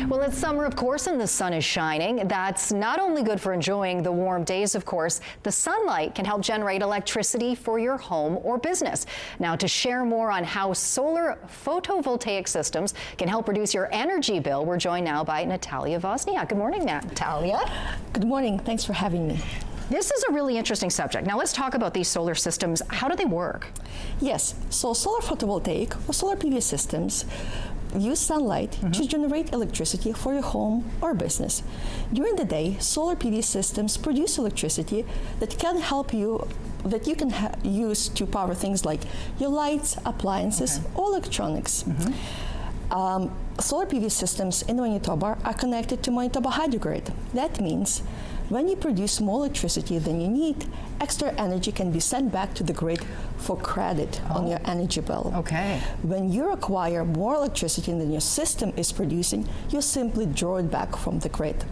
Well, it's summer, of course, and the sun is shining. That's not only good for enjoying the warm days, of course. The sunlight can help generate electricity for your home or business. Now, to share more on how solar photovoltaic systems can help reduce your energy bill, we're joined now by Natalia Wozniak. Good morning, Natalia. Good morning. Thanks for having me. This is a really interesting subject. Now let's talk about these solar systems. How do they work? Yes, so solar photovoltaic or solar PV systems use sunlight to generate electricity for your home or business. During the day, solar PV systems produce electricity that can help you, that you can use to power things like your lights, appliances, or electronics. Solar PV systems in Manitoba are connected to Manitoba hydrogrid. That means when you produce more electricity than you need, extra energy can be sent back to the grid for credit on your energy bill. Okay. When you acquire more electricity than your system is producing, you simply draw it back from the grid.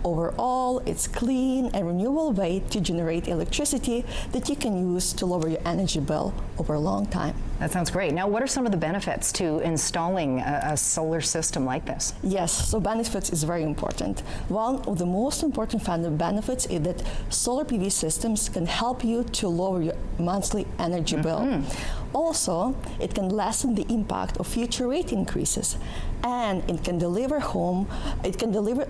Overall, it's clean and renewable way to generate electricity that you can use to lower your energy bill over a long time. That sounds great. Now, what are some of the benefits to installing a solar system like this? Yes, so benefits is very important. One of the most important benefits is that solar PV systems can help you to lower your monthly energy bill. Also, it can lessen the impact of future rate increases, and it can deliver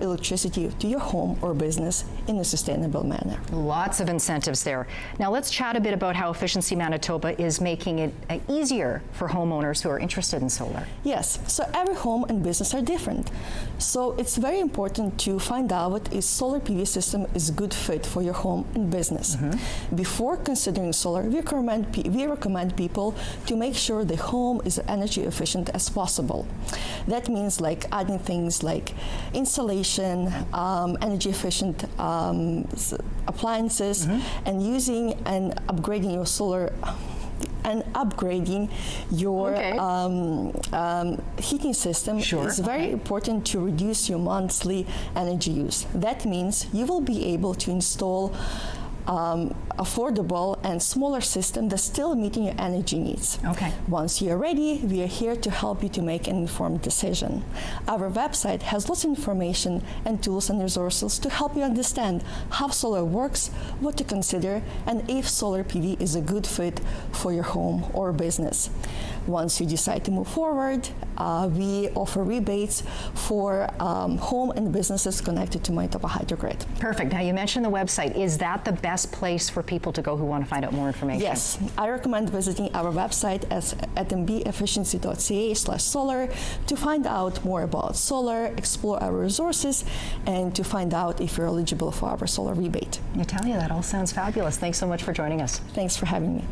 electricity to your home or business in a sustainable manner. Lots of incentives there. Now let's chat a bit about how Efficiency Manitoba is making it easier for homeowners who are interested in solar. Yes, so every home and business are different. So it's very important to find out if solar PV system is a good fit for your home and business. Before considering solar, we recommend people to make sure the home is energy efficient as possible. That means like adding things like insulation, energy efficient appliances, and using and upgrading your solar heating system is very important to reduce your monthly energy use. That means you will be able to install affordable and smaller system that's still meeting your energy needs. Once you're ready, we are here to help you to make an informed decision. Our website has lots of information and tools and resources to help you understand how solar works, what to consider, and if solar PV is a good fit for your home or business. Once you decide to move forward, we offer rebates for home and businesses connected to Manitoba hydrogrid. Perfect. Now you mentioned the website. Is that the best place for people to go who want to find out more information? Yes, I recommend visiting our website at mbefficiency.ca/solar to find out more about solar, explore our resources, and to find out if you're eligible for our solar rebate. Natalia, that all sounds fabulous. Thanks so much for joining us. Thanks for having me.